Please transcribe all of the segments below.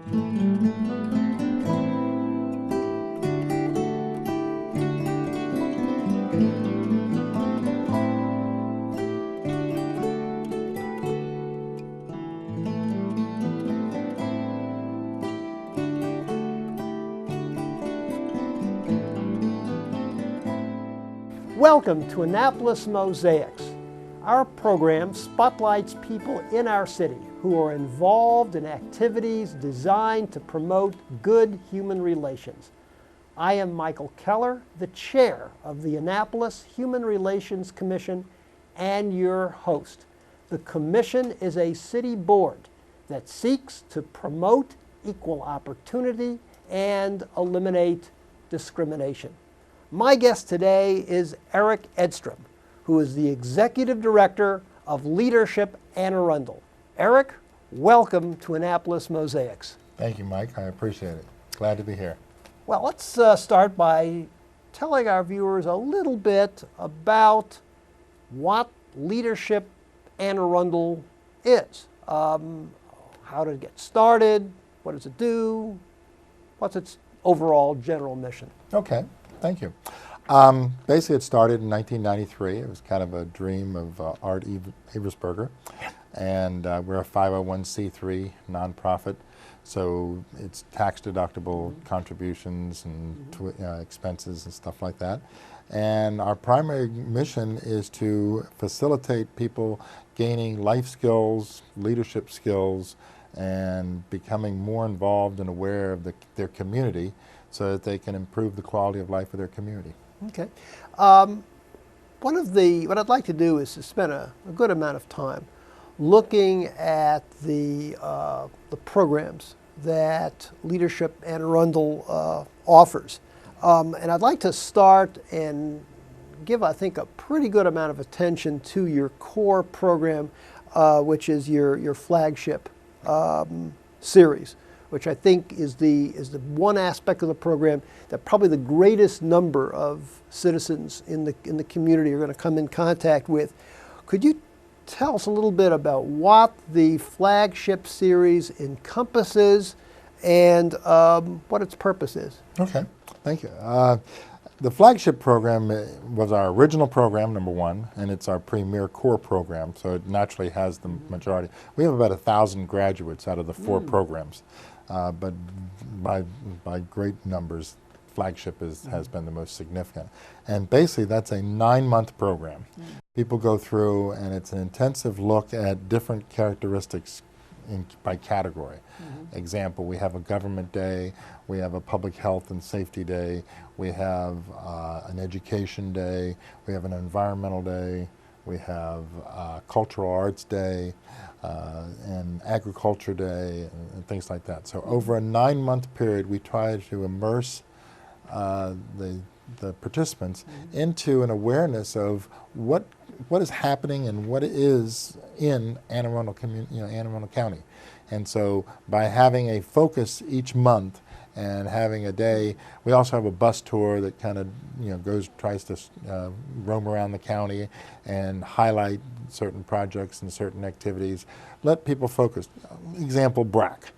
Welcome to Annapolis Mosaics. Our program spotlights people in our city who are involved in activities designed to promote good human relations. I am Michael Keller, the chair of the Annapolis Human Relations Commission and your host. The commission is a city board that seeks to promote equal opportunity and eliminate discrimination. My guest today is Eric Edstrom, who is the Executive Director of Leadership Anne Arundel. Eric, welcome to Annapolis Mosaics. Thank you, Mike. I appreciate it. Glad to be here. Well, let's start by telling our viewers a little bit about what Leadership Anne Arundel is. How did it get started? What does it do? What's its overall general mission? Okay. Thank you. Basically, it started in 1993. It was kind of a dream of Art Eversberger. And we're a 501c3 nonprofit, so it's tax-deductible contributions and expenses and stuff like that. And our primary mission is to facilitate people gaining life skills, leadership skills, and becoming more involved and aware of their community, so that they can improve the quality of life of their community. Okay. What I'd like to do is to spend a good amount of time looking at the programs that Leadership Anne Arundel offers. And I'd like to start and give, I think, a pretty good amount of attention to your core program, which is your flagship series, which I think is the one aspect of the program that probably the greatest number of citizens in the community are going to come in contact with. Could you tell us a little bit about what the flagship series encompasses and what its purpose is? Okay, thank you. The flagship program was our original program, number one, and it's our premier core program, so it naturally has the majority. We have about 1,000 graduates out of the four programs. But by great numbers, flagship has been the most significant. And basically, that's a 9-month program. People go through, and it's an intensive look at different characteristics by category. Example, we have a government day, we have a public health and safety day, we have an education day, we have an environmental day, we have cultural arts day, and agriculture day, and things like that. So over a 9-month period, we try to immerse the participants into an awareness of what is happening and what is in Anne Arundel Anne Arundel County. And so by having a focus each month and having a day, we also have a bus tour that kind of tries to roam around the county and highlight certain projects and certain activities, let people focus. Example, BRAC.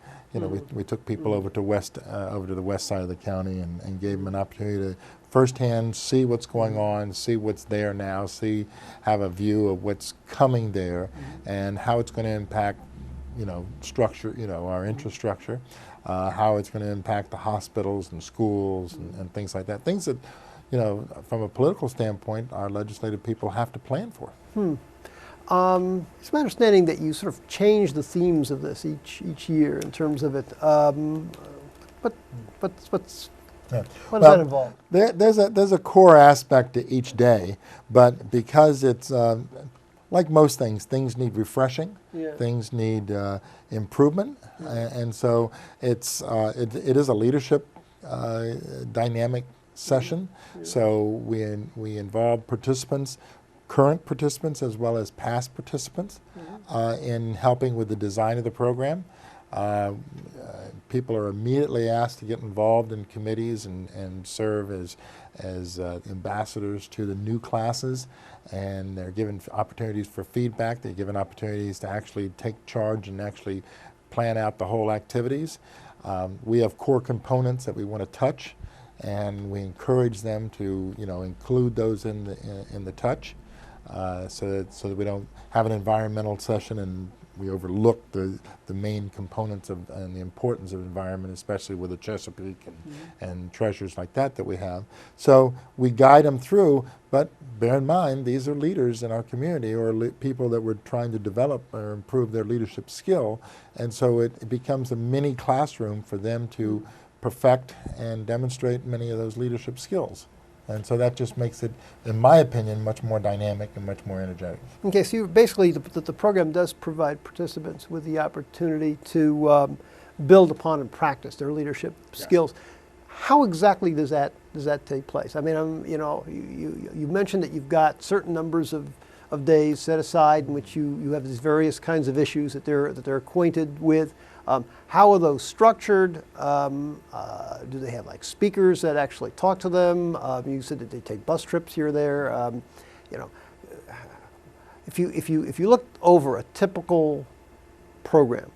We took people over to the west side of the county and gave them an opportunity to firsthand see what's going on, see what's there now, have a view of what's coming there, and how it's going to impact, structure, our infrastructure, how it's going to impact the hospitals and schools and things like that. Things that, from a political standpoint, our legislative people have to plan for. It's my understanding that you sort of change the themes of this each year in terms of it. What's what does that involve? There's a core aspect to each day, but because it's like most things need refreshing. Things need improvement, and so it is a leadership dynamic session. So we involve participants, current participants as well as past participants, in helping with the design of the program. People are immediately asked to get involved in committees and serve as ambassadors to the new classes, and they're given opportunities for feedback. They're given opportunities to actually take charge and actually plan out the whole activities. We have core components that we want to touch, and we encourage them to, include those in the touch, so that we don't have an environmental session and we overlook the main components and the importance of environment, especially with the Chesapeake and treasures like that we have. So we guide them through, but bear in mind, these are leaders in our community, or people that we're trying to develop or improve their leadership skill, and so it becomes a mini classroom for them to perfect and demonstrate many of those leadership skills. And so that just makes it, in my opinion, much more dynamic and much more energetic. Okay, so basically the program does provide participants with the opportunity to build upon and practice their leadership skills. How exactly does that take place? I mean, you mentioned that you've got certain numbers of days set aside in which you have these various kinds of issues that they're acquainted with. How are those structured? Do they have like speakers that actually talk to them? You said that they take bus trips here or there. If you look over a typical program,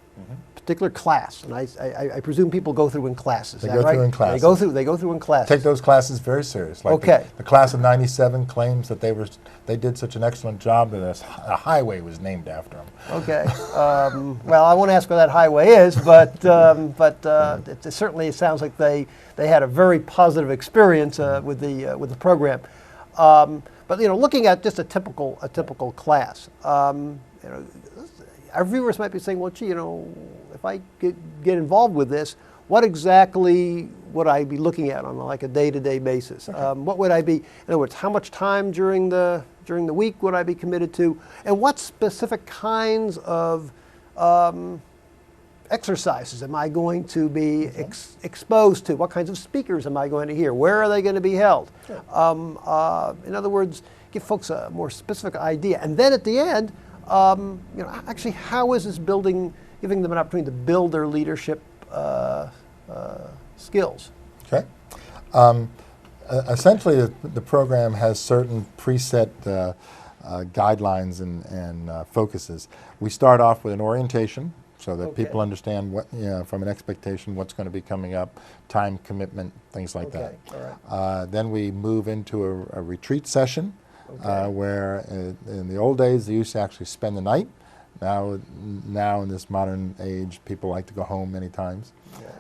particular class, and I presume people go through in classes. They go through in classes. They go through in classes. Take those classes very serious. Like the class of '97 claims that they did such an excellent job that a highway was named after them. Okay. Well, I won't ask where that highway is, but it certainly sounds like they had a very positive experience with the program. But looking at just a typical class, our viewers might be saying, well, gee, if I get involved with this, what exactly would I be looking at on like a day-to-day basis? What would I be, in other words, how much time during the week would I be committed to? And what specific kinds of exercises am I going to be exposed to? What kinds of speakers am I going to hear? Where are they going to be held? In other words, give folks a more specific idea. And then at the end, actually, how is this giving them an opportunity to build their leadership skills? Okay. Essentially, the program has certain preset guidelines and focuses. We start off with an orientation so that people understand what, from an expectation, what's going to be coming up, time commitment, things like that. All right. Then we move into a retreat session. Where in the old days they used to actually spend the night. Now in this modern age, people like to go home many times.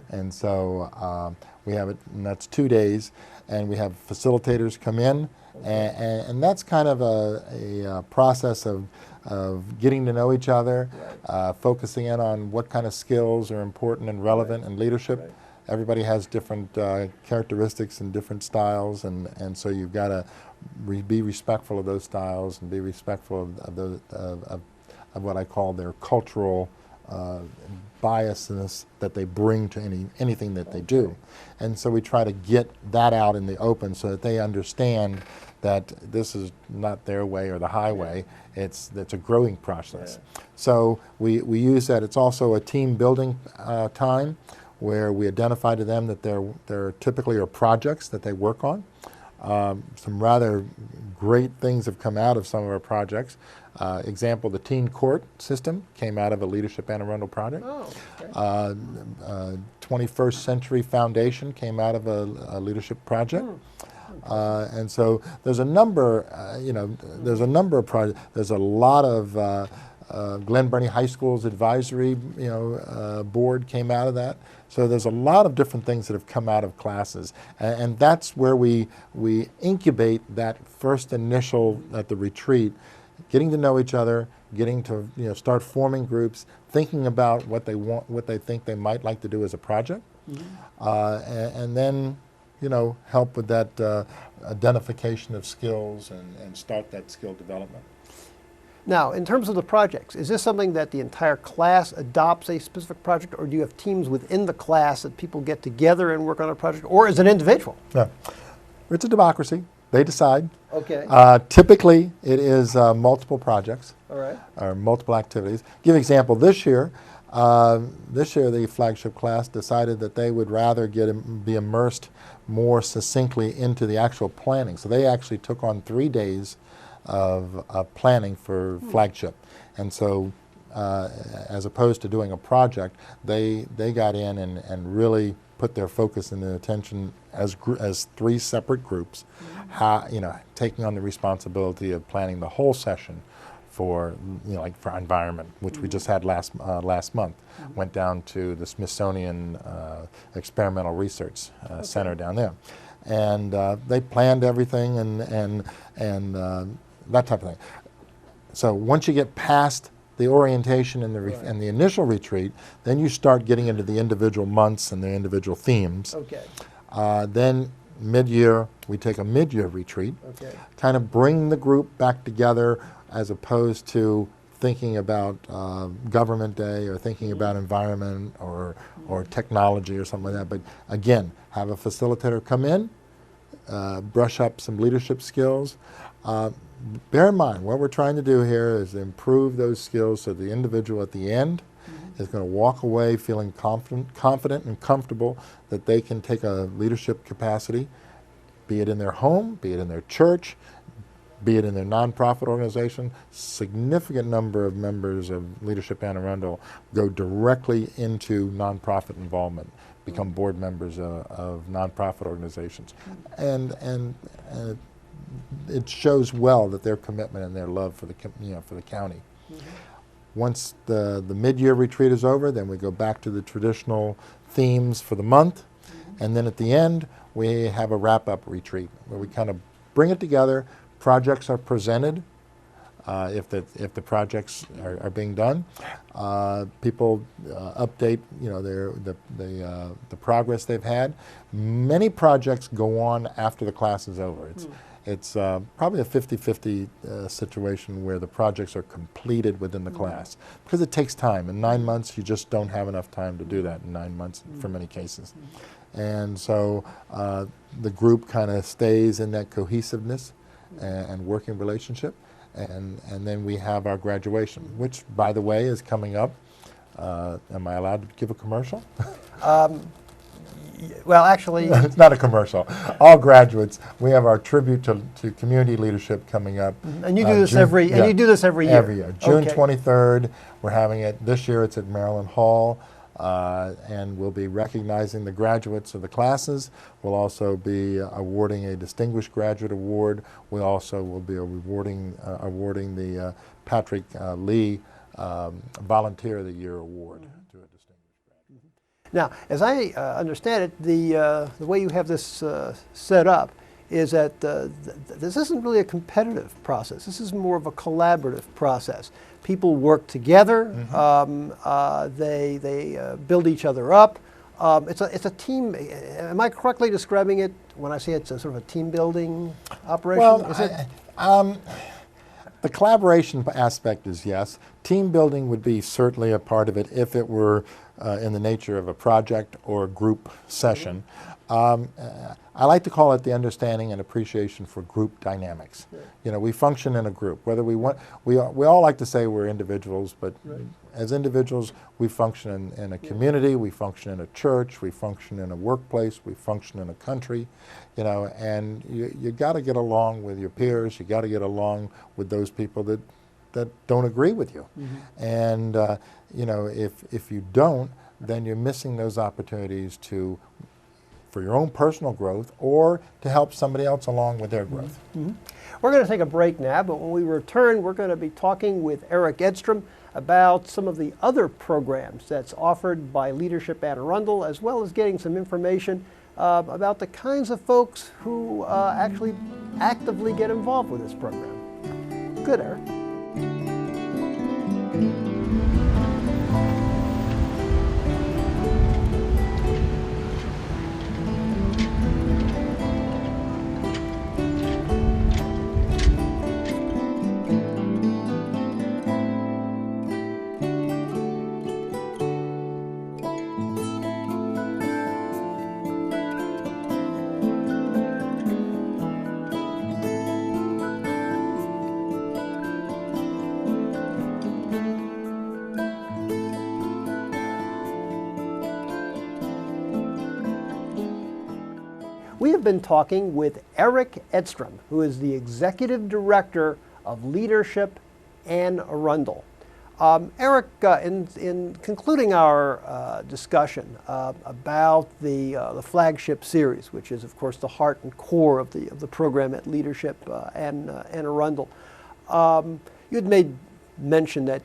And so we have it, and that's 2 days, and we have facilitators come in, and that's kind of a process of getting to know each other, focusing in on what kind of skills are important and relevant in leadership. Everybody has different characteristics and different styles, and so you've got to be respectful of those styles and be respectful of what I call their cultural biasness that they bring to anything that they do. And so we try to get that out in the open so that they understand that this is not their way or the highway. It's a growing process. So we use that. It's also a team building time where we identify to them that there typically are projects that they work on. Some rather great things have come out of some of our projects. Example, the teen court system came out of a Leadership Anne Arundel project. 21st Century Foundation came out of a leadership project. And so there's a number, there's a number of projects. There's a lot of Glen Burnie High School's advisory, board came out of that. So there's a lot of different things that have come out of classes, and that's where we incubate that first initial at the retreat, getting to know each other, getting to start forming groups, thinking about what they want, what they think they might like to do as a project, and then help with that identification of skills and start that skill development. Now, in terms of the projects, is this something that the entire class adopts a specific project, or do you have teams within the class that people get together and work on a project, or is it individual? Yeah, it's a democracy. They decide. Okay. Typically, it is multiple projects. All right. Or multiple activities. Give an example. This year, the flagship class decided that they would rather be immersed more succinctly into the actual planning. So they actually took on 3 days of planning for flagship. And so as opposed to doing a project, they got in and really put their focus and their attention as three separate groups, taking on the responsibility of planning the whole session for, like for environment, which we just had last month. Went down to the Smithsonian Experimental Research Center down there, and they planned everything and that type of thing. So once you get past the orientation and the initial retreat, then you start getting into the individual months and the individual themes. Okay. Then mid-year, we take a mid-year retreat, kind of bring the group back together as opposed to thinking about government day or thinking about environment or technology or something like that. But again, have a facilitator come in, brush up some leadership skills. Bear in mind, what we're trying to do here is improve those skills so the individual at the end is going to walk away feeling confident and comfortable that they can take a leadership capacity, be it in their home, be it in their church, be it in their nonprofit organization. Significant number of members of Leadership Anne Arundel go directly into nonprofit involvement, become board members of nonprofit organizations. And it shows well that their commitment and their love for the county. Once the mid-year retreat is over, then we go back to the traditional themes for the month, and then at the end we have a wrap-up retreat where we kind of bring it together. Projects are presented if the projects are being done. People update the progress they've had. Many projects go on after the class is over. It's probably a 50-50 situation where the projects are completed within the class, because it takes time. In 9 months, you just don't have enough time to do that in 9 months for many cases. And so the group kind of stays in that cohesiveness and working relationship. And then we have our graduation, which, by the way, is coming up. Am I allowed to give a commercial? Well, actually... It's not a commercial. All graduates, we have our tribute to community leadership coming up. And you do this every year? Every year. June 23rd, we're having it. This year it's at Maryland Hall, and we'll be recognizing the graduates of the classes. We'll also be awarding a Distinguished Graduate Award. We also will be awarding the Patrick Lee Volunteer of the Year Award. Now, as I understand it, the way you have this set up is that this isn't really a competitive process. This is more of a collaborative process. People work together. They build each other up. It's a team. Am I correctly describing it when I say it's a sort of a team building operation? Well, the collaboration aspect is yes. Team building would be certainly a part of it if it were in the nature of a project or a group session. I like to call it the understanding and appreciation for group dynamics. We function in a group. Whether we all like to say we're individuals, but as individuals, we function in a community, we function in a church, we function in a workplace, we function in a country, and you got to get along with your peers. You got to get along with those people that don't agree with you. And if you don't, then you're missing those opportunities for your own personal growth or to help somebody else along with their growth. We're going to take a break now, but when we return, we're going to be talking with Eric Edstrom about some of the other programs that's offered by Leadership Anne Arundel, as well as getting some information about the kinds of folks who actually actively get involved with this program. Good, Eric. We have been talking with Eric Edstrom, who is the Executive Director of Leadership Anne Arundel. Eric, in concluding our discussion about the flagship series, which is, of course, the heart and core of the program at Leadership and Anne Arundel, you had made mention that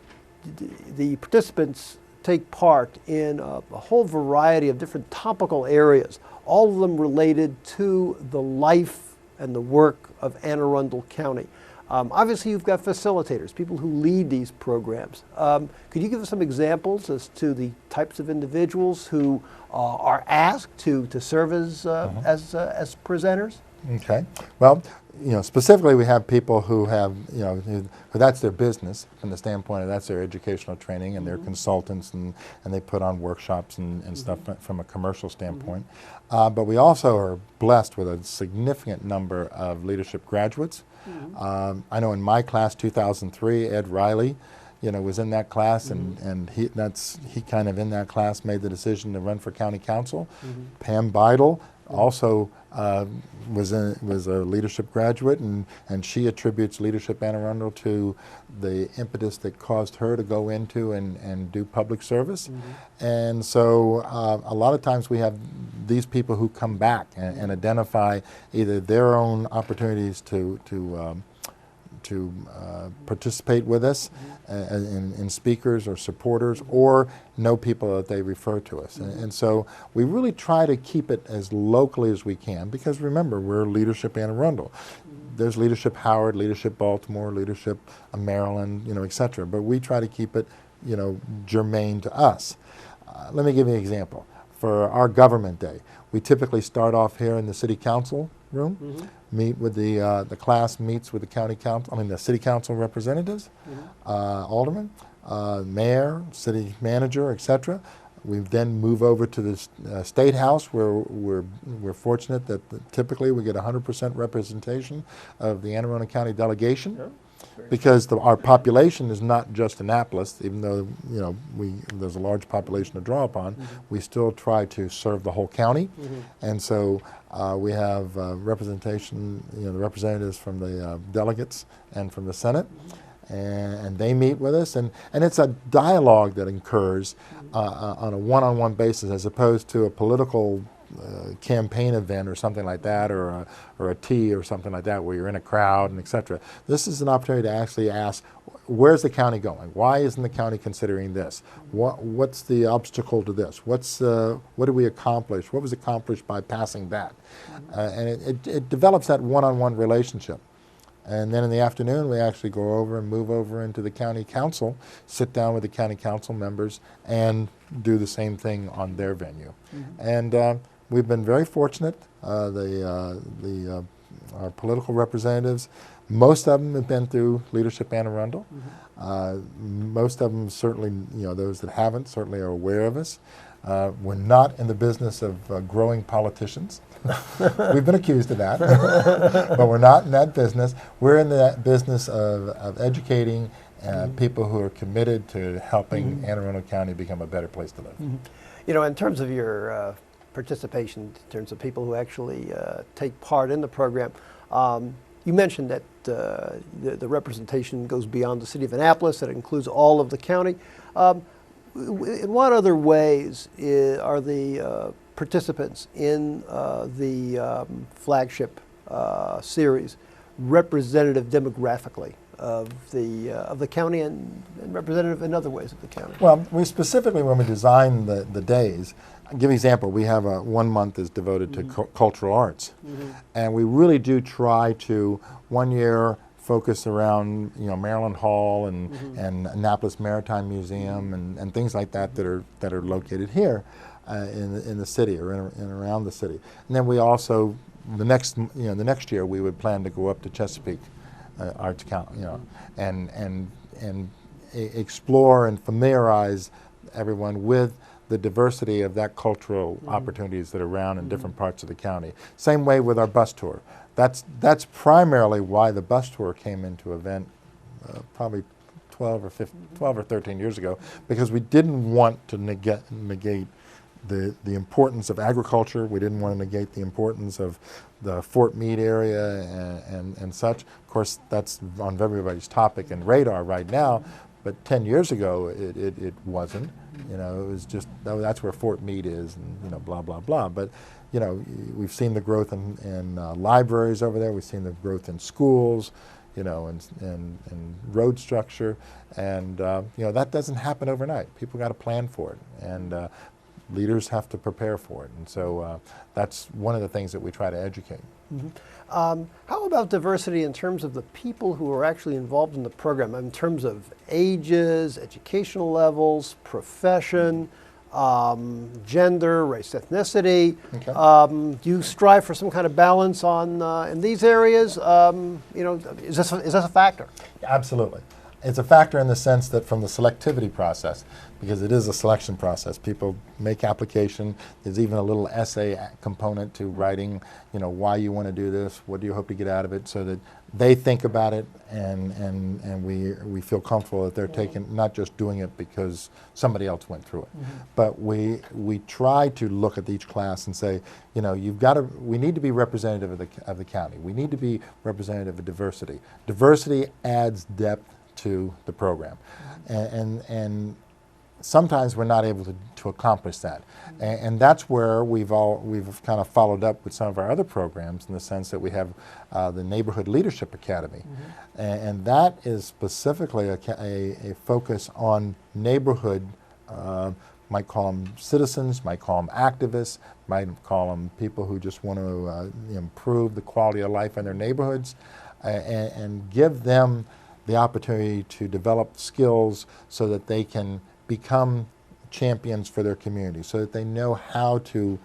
the participants take part in a whole variety of different topical areas, all of them related to the life and the work of Anne Arundel County. Obviously, you've got facilitators, people who lead these programs. Could you give us some examples as to the types of individuals who are asked to serve as presenters? Okay. Well, specifically we have people who have, who that's their business from the standpoint of that's their educational training, and they're consultants, and they put on workshops and stuff from a commercial standpoint. But we also are blessed with a significant number of leadership graduates. I know in my class, 2003, Ed Riley, was in that class, and he kind of in that class made the decision to run for county council. Pam Beidel also was a leadership graduate, and she attributes Leadership Anne Arundel to the impetus that caused her to go into and do public service. And so a lot of times we have these people who come back and identify either their own opportunities to participate with us in speakers or supporters, or know people that they refer to us. And so we really try to keep it as locally as we can, because remember, we're Leadership Anne Arundel. There's Leadership Howard, Leadership Baltimore, Leadership Maryland, et cetera. But we try to keep it, germane to us. Let me give you an example. For our government day, we typically start off here in the city council room, meet with the class meets with the county council, the city council representatives, aldermen, mayor, city manager, etc. We then move over to the State House, where we're fortunate that typically we get 100% representation of the Anne Arundel County delegation. Because our population is not just Annapolis, even though there's a large population to draw upon, we still try to serve the whole county, and so we have representation, the representatives from the delegates and from the Senate, and they meet with us, and it's a dialogue that occurs on a one-on-one basis, as opposed to a political campaign event or something like that, or a tea or something like that, where you're in a crowd and etc. This is an opportunity to actually ask, where's the county going? Why isn't the county considering this? What's the obstacle to this? What did we accomplish? What was accomplished by passing that? And it develops that one-on-one relationship. And then in the afternoon, we actually go over and move over into the county council, sit down with the county council members, and do the same thing on their venue. And we've been very fortunate. Our political representatives, most of them have been through Leadership Anne Arundel. Most of them certainly, those that haven't certainly are aware of us. We're not in the business of growing politicians. We've been accused of that, but we're not in that business. We're in the business of educating people who are committed to helping Anne Arundel County become a better place to live. In terms of your participation, in terms of people who actually take part in the program, you mentioned that the representation goes beyond the city of Annapolis, that it includes all of the county. In what other ways are the participants in the flagship series representative demographically of the county, and representative in other ways of the county? Well, we specifically, when we design the days, I'll give you an example. We have 1 month is devoted to cultural arts, and we really do try to 1 year focus around Maryland Hall and Annapolis Maritime Museum and things like that that are located here in the city or in around the city. And then we also the next year we would plan to go up to Chesapeake Arts County, and explore and familiarize everyone with the diversity of that cultural opportunities that are around in different parts of the county. Same way with our bus tour. That's primarily why the bus tour came into event probably 12 or 13 years ago, because we didn't want to negate the importance of agriculture. We didn't want to negate the importance of the Fort Meade area and such. Of course, that's on everybody's topic and radar right now, but 10 years ago it wasn't. You know, it was just, oh, that's where Fort Meade is, and you know, blah blah blah. But you know, we've seen the growth in libraries over there. We've seen the growth in schools, you know, and road structure, and you know, that doesn't happen overnight. People got to plan for it, and leaders have to prepare for it, and so that's one of the things that we try to educate. Mm-hmm. How about diversity in terms of the people who are actually involved in the program, in terms of ages, educational levels, profession, gender, race, ethnicity? Okay. Do you strive for some kind of balance on in these areas? You know, is this a factor? Absolutely. It's a factor in the sense that from the selectivity process, because it is a selection process, people make application. There's even a little essay component to writing, you know, why you want to do this, what do you hope to get out of it, so that they think about it, and we feel comfortable that they're taking, not just doing it because somebody else went through it. But we try to look at each class and say, you know, we need to be representative of the county. We need to be representative of diversity. Diversity adds depth to the program, and sometimes we're not able to accomplish that, and that's where we've kind of followed up with some of our other programs, in the sense that we have the Neighborhood Leadership Academy, and that is specifically a focus on neighborhood. Might call them citizens, might call them activists, might call them people who just want to improve the quality of life in their neighborhoods, and give them the opportunity to develop skills so that they can become champions for their community, so that they know how to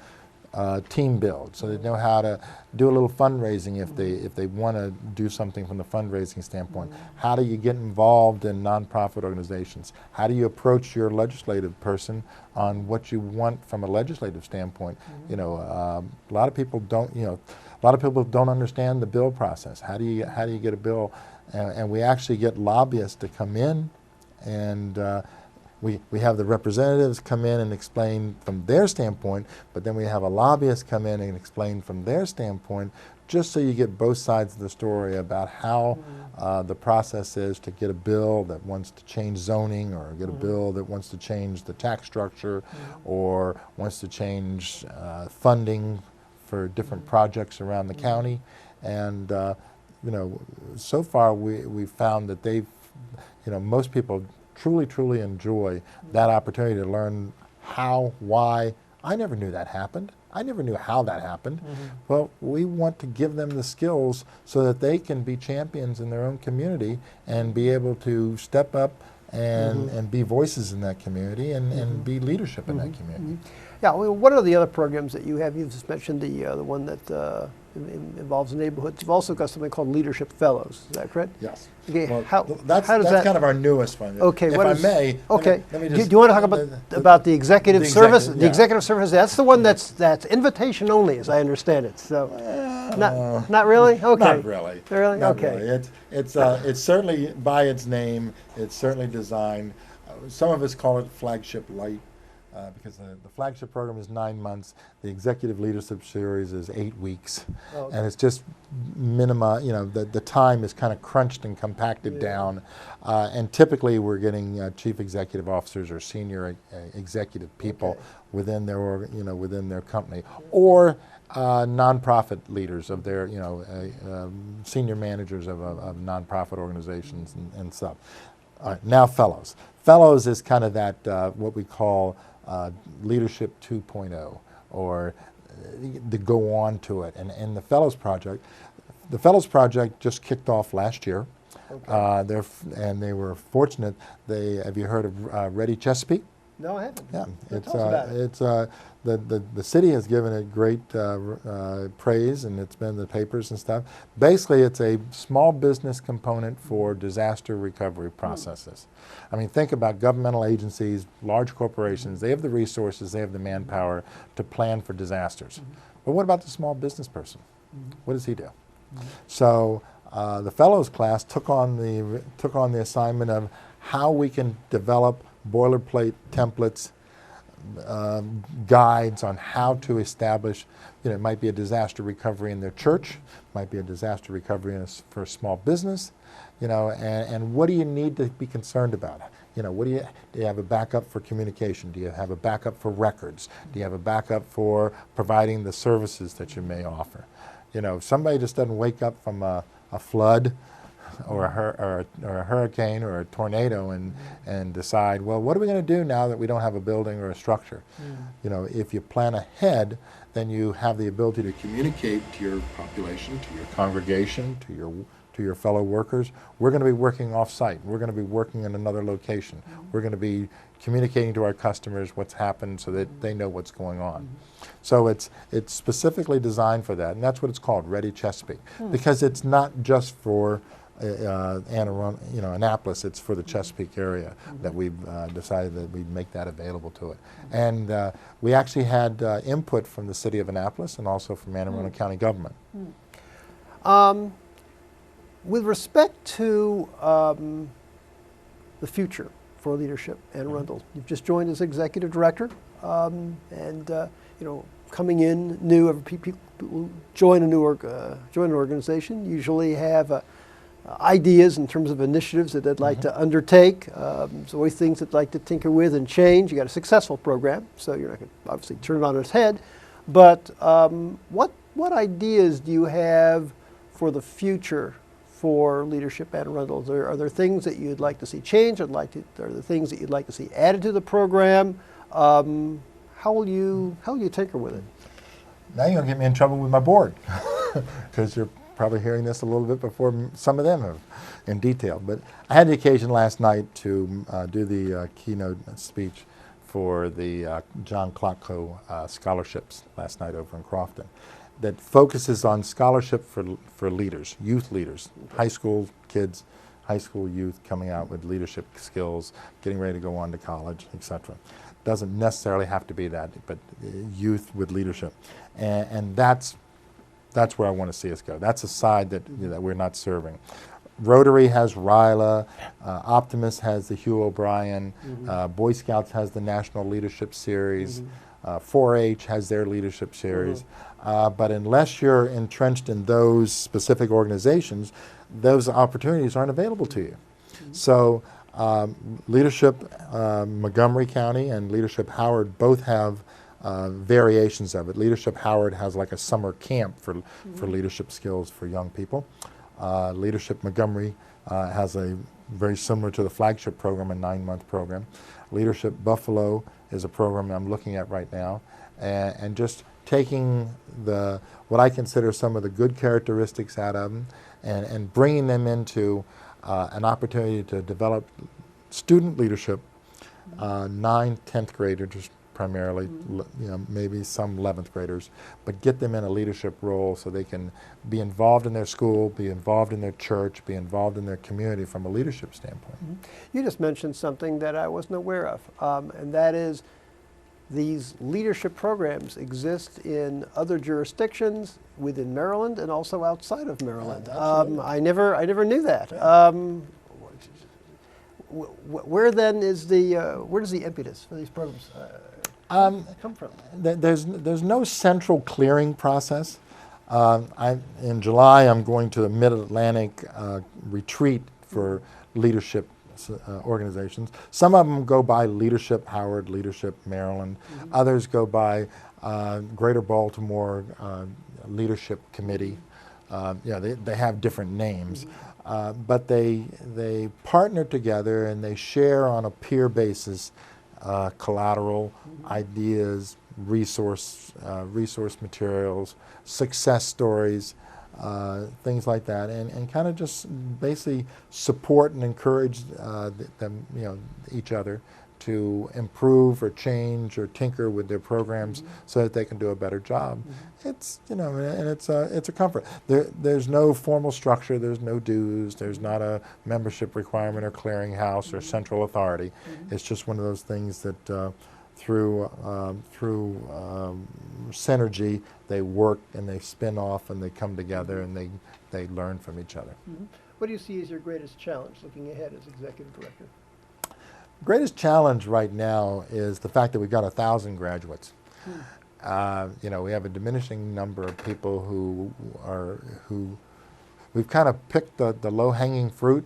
team build, so they know how to do a little fundraising if they want to do something from the fundraising standpoint. How do you get involved in nonprofit organizations? How do you approach your legislative person on what you want from a legislative standpoint? You know, a lot of people don't. You know, a lot of people don't understand the bill process. How do you get a bill? And we actually get lobbyists to come in, and we have the representatives come in and explain from their standpoint, but then we have a lobbyist come in and explain from their standpoint, just so you get both sides of the story about how the process is to get a bill that wants to change zoning, or get a bill that wants to change the tax structure, or wants to change funding for different projects around the county. And you know, so far we've found that most people truly enjoy that opportunity to learn how, why. I never knew that happened. I never knew how that happened. Well, we want to give them the skills so that they can be champions in their own community and be able to step up and be voices in that community, and be leadership in that community. Yeah, well, what are the other programs that you have? You've just mentioned the one that involves neighborhoods. You've also got something called Leadership Fellows. Is that correct? Yes. Okay. Well, how that's does that kind of our newest one. Okay. If I may. Okay. Let me do just, you want to talk about the executive service? yeah. The executive service. That's the one that's invitation only, as I understand it. So, not really. Okay. Not really. Really? Not Okay. really. It's certainly, by its name, it's certainly designed. Some of us call it Flagship Light, because the flagship program is 9 months. The executive leadership series is 8 weeks, and it's just minima. You know, the time is kind of crunched and compacted down, and typically we're getting chief executive officers or senior executive people within their company, or nonprofit leaders of their senior managers of nonprofit organizations and stuff. Now fellows. Fellows is kind of that what we call Leadership 2.0, or the go on to it. And the Fellows Project just kicked off last year. They were fortunate. Have you heard of Ready Chesapeake? No, I haven't. Yeah, Tell us about it. The city has given it great praise, and it's been in the papers and stuff. Basically, it's a small business component for disaster recovery processes. I mean, think about governmental agencies, large corporations. They have the resources, they have the manpower to plan for disasters. But what about the small business person? What does he do? So the fellows class took on the assignment of how we can develop boilerplate templates guides on how to establish, it might be a disaster recovery in their church, might be a disaster recovery for a small business, and what do you need to be concerned about? What do you have a backup for communication? Do you have a backup for records? Do you have a backup for providing the services that you may offer? If somebody just doesn't wake up from a flood or a hurricane or a tornado and decide, well, what are we going to do now that we don't have a building or a structure? If you plan ahead, then you have the ability to communicate to your population, to your congregation, to your fellow workers. We're going to be working off-site. We're going to be working in another location. We're going to be communicating to our customers what's happened so that they know what's going on. So it's specifically designed for that, and that's what it's called, Ready Chesapeake, because it's not just for Annapolis, it's for the Chesapeake area that we've decided that we'd make that available to it. And we actually had input from the city of Annapolis and also from Anne Arundel County government. With respect to the future for leadership, Anne Arundel, you've just joined as executive director, and coming in new, people who join an organization usually have ideas in terms of initiatives that they'd like to undertake. There's always things they'd like to tinker with and change. You got a successful program, so you're not going to obviously turn it on its head. But what ideas do you have for the future for leadership at Arundel? Are there things that you'd like to see change? Are there things that you'd like to see added to the program? How will you tinker with it? Now you're going to get me in trouble with my board, because you're probably hearing this a little bit before some of them have in detail. But I had the occasion last night to do the keynote speech for the John Klotko scholarships last night over in Crofton, that focuses on scholarship for leaders, youth leaders, high school kids, high school youth coming out with leadership skills, getting ready to go on to college, etc. Doesn't necessarily have to be that, but youth with leadership, and that's where I want to see us go. That's a side that we're not serving. Rotary has RILA, Optimus has the Hugh O'Brien, Boy Scouts has the National Leadership Series, 4-H has their leadership series. But unless you're entrenched in those specific organizations, those opportunities aren't available to you. So Leadership Montgomery County and Leadership Howard both have variations of it. Leadership Howard has like a summer camp for leadership skills for young people. Leadership Montgomery has a very similar to the flagship program, a 9-month program. Leadership Buffalo is a program I'm looking at right now, and just taking what I consider some of the good characteristics out of them and bringing them into an opportunity to develop student leadership, 9th, 10th graders primarily, maybe some 11th graders, but get them in a leadership role so they can be involved in their school, be involved in their church, be involved in their community from a leadership standpoint. You just mentioned something that I wasn't aware of, and that is these leadership programs exist in other jurisdictions within Maryland and also outside of Maryland. I never knew that. Where then is where does the impetus for these programs come from? There's no central clearing process. In July, I'm going to the Mid-Atlantic retreat for leadership organizations. Some of them go by Leadership Howard, Leadership Maryland. Others go by Greater Baltimore Leadership Committee. They have different names, but they partner together and they share on a peer basis collateral, ideas, resource materials, success stories, things like that, and kind of just basically support and encourage them, each other to improve or change or tinker with their programs so that they can do a better job. It's and it's a comfort. There's no formal structure. There's no dues. There's not a membership requirement or clearinghouse or central authority. It's just one of those things that through synergy they work and they spin off and they come together and they learn from each other. What do you see as your greatest challenge looking ahead as executive director? Greatest challenge right now is the fact that we've got 1,000 graduates. You know, we have a diminishing number of people who we've kind of picked the low-hanging fruit,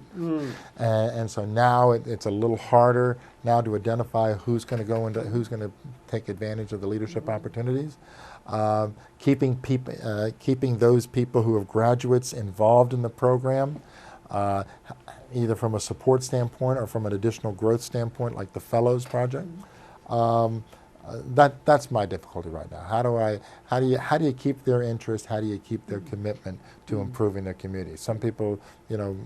and so now it's a little harder now to identify who's going to take advantage of the leadership opportunities. Keeping those people who have graduates involved in the program, either from a support standpoint or from an additional growth standpoint, like the Fellows Project. That's my difficulty right now. How do you keep their interest? How do you keep their commitment to improving their community? Some people, you know,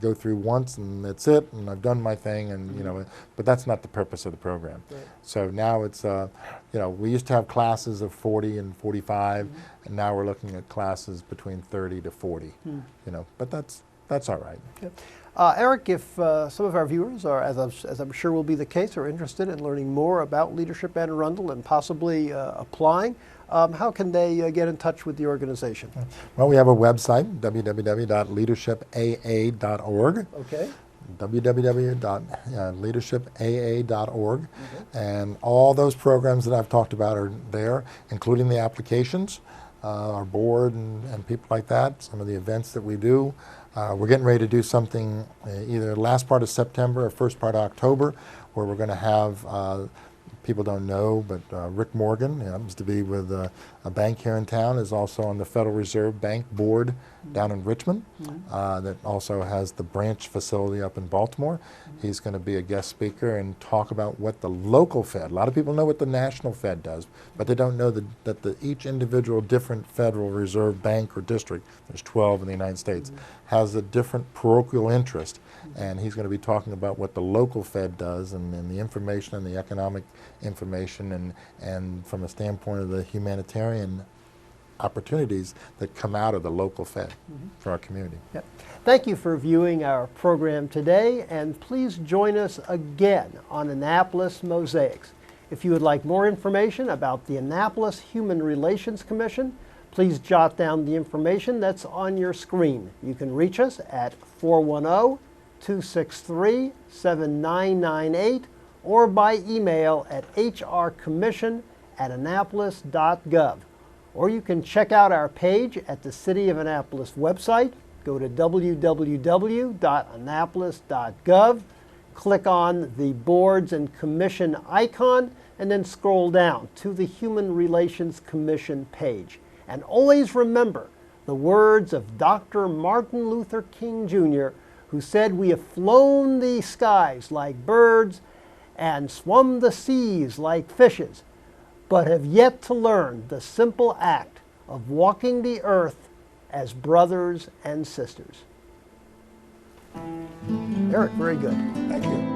go through once and that's it, and I've done my thing, and you know, but that's not the purpose of the program. Right. So now it's, you know, we used to have classes of 40 and 45, and now we're looking at classes between 30 to 40. You know, but that's all right. Okay. Eric, if some of our viewers are, as I'm sure will be the case, are interested in learning more about Leadership Anne Arundel and possibly applying, how can they get in touch with the organization? Well, we have a website, www.leadershipaa.org. Okay. www.leadershipaa.org. And all those programs that I've talked about are there, including the applications, our board and people like that, some of the events that we do. We're getting ready to do something either last part of September or first part of October, where we're going to have, people don't know, but Rick Morgan, who happens to be with a bank here in town, is also on the Federal Reserve Bank board down in Richmond, that also has the branch facility up in Baltimore. He's going to be a guest speaker and talk about what the local Fed, a lot of people know what the national Fed does, but they don't know that each individual different Federal Reserve Bank or district, there's 12 in the United States, has a different parochial interest. And he's going to be talking about what the local Fed does and the information and the economic information and from a standpoint of the humanitarian opportunities that come out of the local Fed for our community. Yep. Thank you for viewing our program today, and please join us again on Annapolis Mosaics. If you would like more information about the Annapolis Human Relations Commission, please jot down the information that's on your screen. You can reach us at 410-263-7998 or by email at hrcommission@annapolis.gov. Or you can check out our page at the City of Annapolis website. Go to www.annapolis.gov, click on the Boards and Commission icon, and then scroll down to the Human Relations Commission page. And always remember the words of Dr. Martin Luther King Jr., who said, "We have flown the skies like birds and swum the seas like fishes, but have yet to learn the simple act of walking the earth as brothers and sisters." Eric, very good. Thank you.